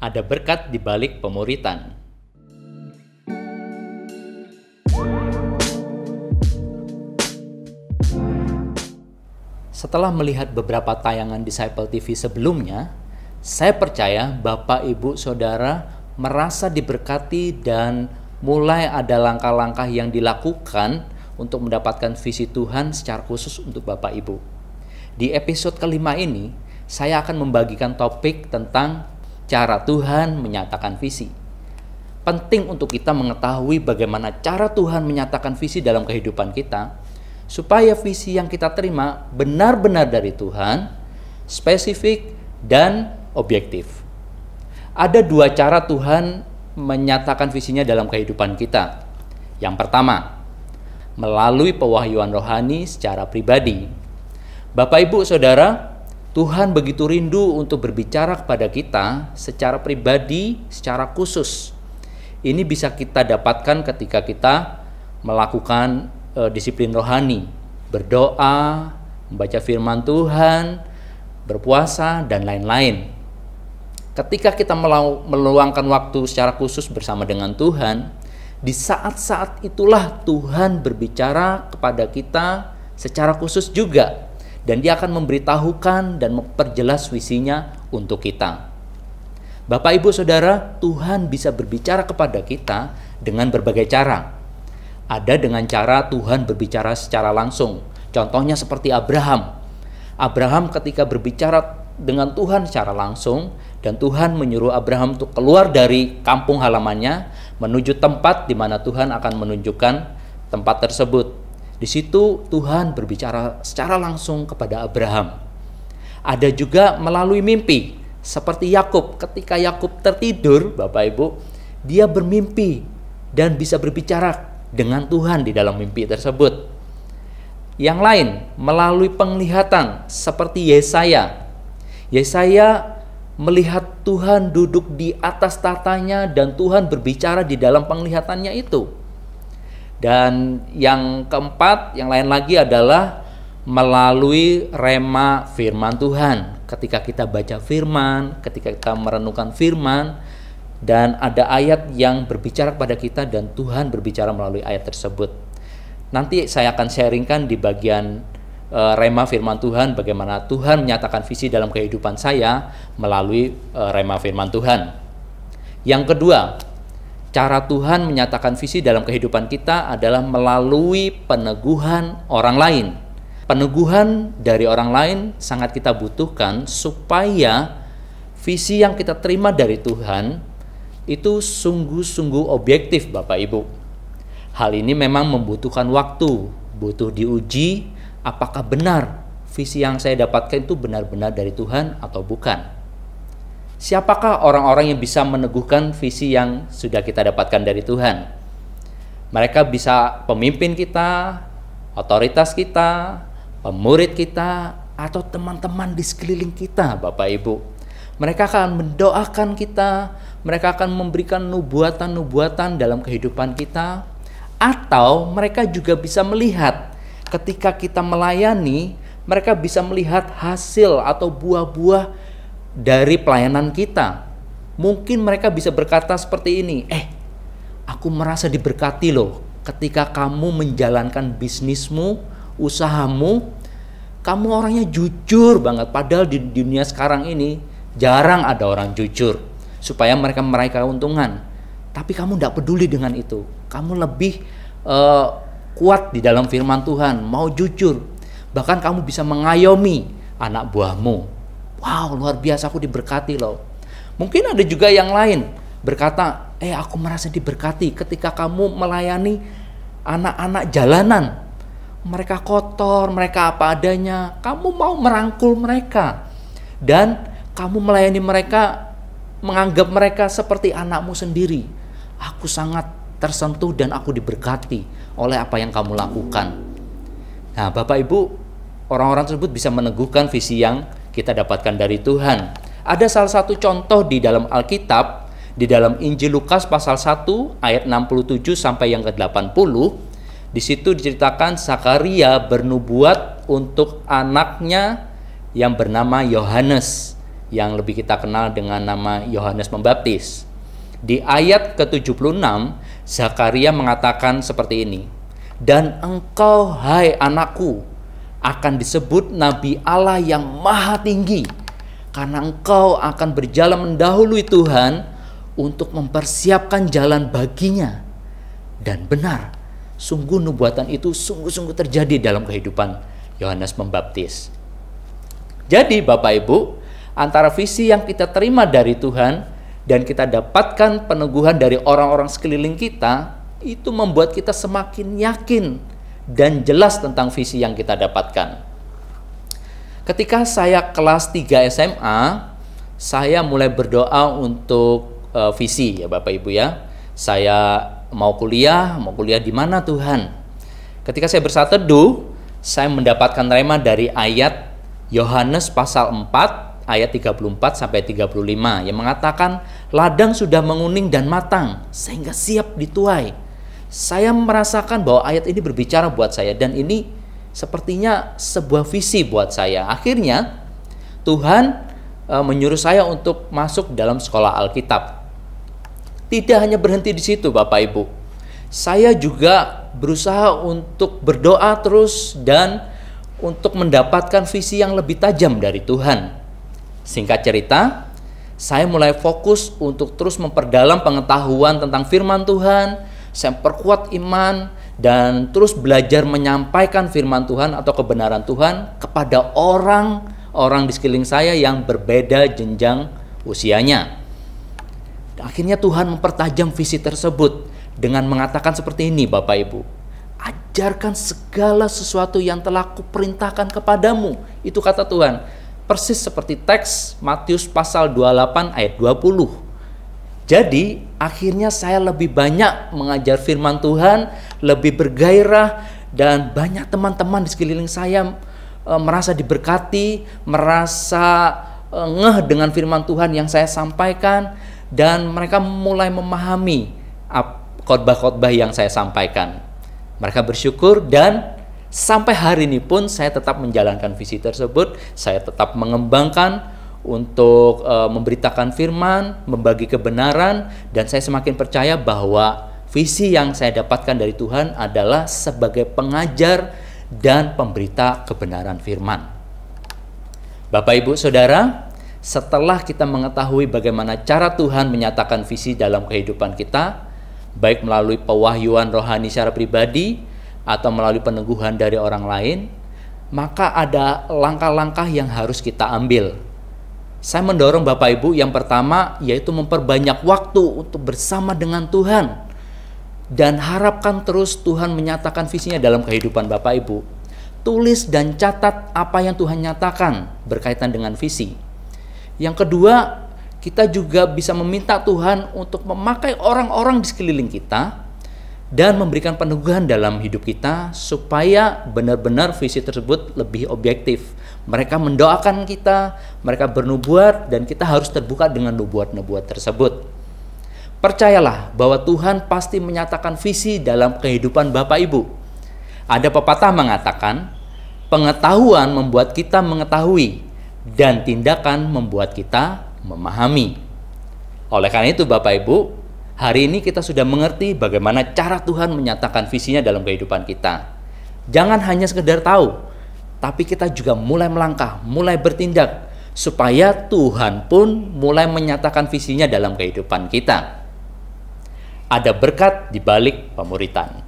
Ada berkat di balik pemuritan. Setelah melihat beberapa tayangan Disciple TV sebelumnya, saya percaya Bapak, Ibu, Saudara merasa diberkati dan mulai ada langkah-langkah yang dilakukan untuk mendapatkan visi Tuhan secara khusus untuk Bapak, Ibu. Di episode kelima ini, saya akan membagikan topik tentang cara Tuhan menyatakan visi. Penting untuk kita mengetahui bagaimana cara Tuhan menyatakan visi dalam kehidupan kita, supaya visi yang kita terima benar-benar dari Tuhan, spesifik dan objektif. Ada dua cara Tuhan menyatakan visinya dalam kehidupan kita. Yang pertama, melalui pewahyuan rohani secara pribadi. Bapak, Ibu, Saudara, Tuhan begitu rindu untuk berbicara kepada kita secara pribadi, secara khusus. Ini bisa kita dapatkan ketika kita melakukan disiplin rohani, berdoa, membaca firman Tuhan, berpuasa, dan lain-lain. Ketika kita meluangkan waktu secara khusus bersama dengan Tuhan, di saat-saat itulah Tuhan berbicara kepada kita secara khusus juga, dan Dia akan memberitahukan dan memperjelas visinya untuk kita. Bapak, Ibu, Saudara, Tuhan bisa berbicara kepada kita dengan berbagai cara. Ada dengan cara Tuhan berbicara secara langsung. Contohnya seperti Abraham. Abraham ketika berbicara dengan Tuhan secara langsung, dan Tuhan menyuruh Abraham untuk keluar dari kampung halamannya menuju tempat di mana Tuhan akan menunjukkan tempat tersebut. Di situ Tuhan berbicara secara langsung kepada Abraham. Ada juga melalui mimpi, seperti Yakub. Ketika Yakub tertidur, Bapak, Ibu, dia bermimpi dan bisa berbicara dengan Tuhan di dalam mimpi tersebut. Yang lain, melalui penglihatan seperti Yesaya. Yesaya melihat Tuhan duduk di atas tatanya dan Tuhan berbicara di dalam penglihatannya itu. Dan yang keempat, yang lain lagi adalah melalui rema firman Tuhan. Ketika kita baca firman, ketika kita merenungkan firman, dan ada ayat yang berbicara kepada kita dan Tuhan berbicara melalui ayat tersebut. Nanti saya akan sharingkan di bagian rema firman Tuhan, bagaimana Tuhan menyatakan visi dalam kehidupan saya melalui rema firman Tuhan. Yang kedua, cara Tuhan menyatakan visi dalam kehidupan kita adalah melalui peneguhan orang lain. Peneguhan dari orang lain sangat kita butuhkan supaya visi yang kita terima dari Tuhan itu sungguh-sungguh objektif, Bapak, Ibu. Hal ini memang membutuhkan waktu, butuh diuji apakah benar visi yang saya dapatkan itu benar-benar dari Tuhan atau bukan. Siapakah orang-orang yang bisa meneguhkan visi yang sudah kita dapatkan dari Tuhan? Mereka bisa pemimpin kita, otoritas kita, pemurid kita, atau teman-teman di sekeliling kita, Bapak, Ibu. Mereka akan mendoakan kita, mereka akan memberikan nubuatan-nubuatan dalam kehidupan kita, atau mereka juga bisa melihat ketika kita melayani, mereka bisa melihat hasil atau buah-buah dari pelayanan kita. Mungkin mereka bisa berkata seperti ini, aku merasa diberkati loh ketika kamu menjalankan bisnismu, usahamu, kamu orangnya jujur banget. Padahal di dunia sekarang ini jarang ada orang jujur supaya mereka meraih keuntungan. Tapi kamu tidak peduli dengan itu. Kamu lebih kuat di dalam firman Tuhan, mau jujur. Bahkan kamu bisa mengayomi anak buahmu. Wow, luar biasa, aku diberkati loh. Mungkin ada juga yang lain berkata, aku merasa diberkati ketika kamu melayani anak-anak jalanan. Mereka kotor, mereka apa adanya. Kamu mau merangkul mereka. Dan kamu melayani mereka, menganggap mereka seperti anakmu sendiri. Aku sangat tersentuh dan aku diberkati oleh apa yang kamu lakukan. Nah, Bapak, Ibu, orang-orang tersebut bisa meneguhkan visi yang kita dapatkan dari Tuhan. Ada salah satu contoh di dalam Alkitab, di dalam Injil Lukas pasal 1 ayat 67 sampai yang ke-80. Di situ diceritakan Zakaria bernubuat untuk anaknya yang bernama Yohanes. yang lebih kita kenal dengan nama Yohanes Pembaptis. Di ayat ke-76, Zakaria mengatakan seperti ini, "Dan engkau, hai anakku, akan disebut Nabi Allah yang Maha Tinggi, karena engkau akan berjalan mendahului Tuhan untuk mempersiapkan jalan baginya." Dan benar, sungguh nubuatan itu sungguh-sungguh terjadi dalam kehidupan Yohanes Pembaptis. Jadi Bapak Ibu, antara visi yang kita terima dari Tuhan dan kita dapatkan peneguhan dari orang-orang sekeliling kita, itu membuat kita semakin yakin dan jelas tentang visi yang kita dapatkan. Ketika saya kelas 3 SMA, saya mulai berdoa untuk visi ya Bapak Ibu ya. Saya mau kuliah di mana Tuhan? Ketika saya bersaat teduh, saya mendapatkan rema dari ayat Yohanes pasal 4 ayat 34 sampai 35 yang mengatakan, "Ladang sudah menguning dan matang sehingga siap dituai." Saya merasakan bahwa ayat ini berbicara buat saya dan ini sepertinya sebuah visi buat saya. Akhirnya Tuhan menyuruh saya untuk masuk dalam sekolah Alkitab. Tidak hanya berhenti di situ Bapak Ibu. Saya juga berusaha untuk berdoa terus dan untuk mendapatkan visi yang lebih tajam dari Tuhan. Singkat cerita, saya mulai fokus untuk terus memperdalam pengetahuan tentang firman Tuhan. Saya perkuat iman dan terus belajar menyampaikan firman Tuhan atau kebenaran Tuhan kepada orang-orang di sekeliling saya yang berbeda jenjang usianya. Akhirnya Tuhan mempertajam visi tersebut dengan mengatakan seperti ini Bapak Ibu. "Ajarkan segala sesuatu yang telah kuperintahkan kepadamu." Itu kata Tuhan. Persis seperti teks Matius pasal 28 ayat 20. Jadi akhirnya saya lebih banyak mengajar firman Tuhan, lebih bergairah, dan banyak teman-teman di sekeliling saya merasa diberkati, merasa ngeh dengan firman Tuhan yang saya sampaikan, dan mereka mulai memahami khotbah-khotbah yang saya sampaikan. Mereka bersyukur dan sampai hari ini pun saya tetap menjalankan visi tersebut. Saya tetap mengembangkan untuk memberitakan firman, membagi kebenaran, dan saya semakin percaya bahwa visi yang saya dapatkan dari Tuhan adalah sebagai pengajar dan pemberita kebenaran firman. Bapak Ibu Saudara, setelah kita mengetahui bagaimana cara Tuhan menyatakan visi dalam kehidupan kita, baik melalui pewahyuan rohani secara pribadi atau melalui peneguhan dari orang lain, maka ada langkah-langkah yang harus kita ambil. Saya mendorong Bapak Ibu yang pertama yaitu memperbanyak waktu untuk bersama dengan Tuhan, dan harapkan terus Tuhan menyatakan visinya dalam kehidupan Bapak Ibu. Tulis dan catat apa yang Tuhan nyatakan berkaitan dengan visi. Yang kedua, kita juga bisa meminta Tuhan untuk memakai orang-orang di sekeliling kita dan memberikan peneguhan dalam hidup kita supaya benar-benar visi tersebut lebih objektif. Mereka mendoakan kita, mereka bernubuat, dan kita harus terbuka dengan nubuat-nubuat tersebut. Percayalah bahwa Tuhan pasti menyatakan visi dalam kehidupan Bapak Ibu. Ada pepatah mengatakan, pengetahuan membuat kita mengetahui, dan tindakan membuat kita memahami. Oleh karena itu Bapak Ibu, hari ini kita sudah mengerti bagaimana cara Tuhan menyatakan visinya dalam kehidupan kita. Jangan hanya sekedar tahu, tapi kita juga mulai melangkah, mulai bertindak, supaya Tuhan pun mulai menyatakan visinya dalam kehidupan kita. Ada berkat di balik pemuritan.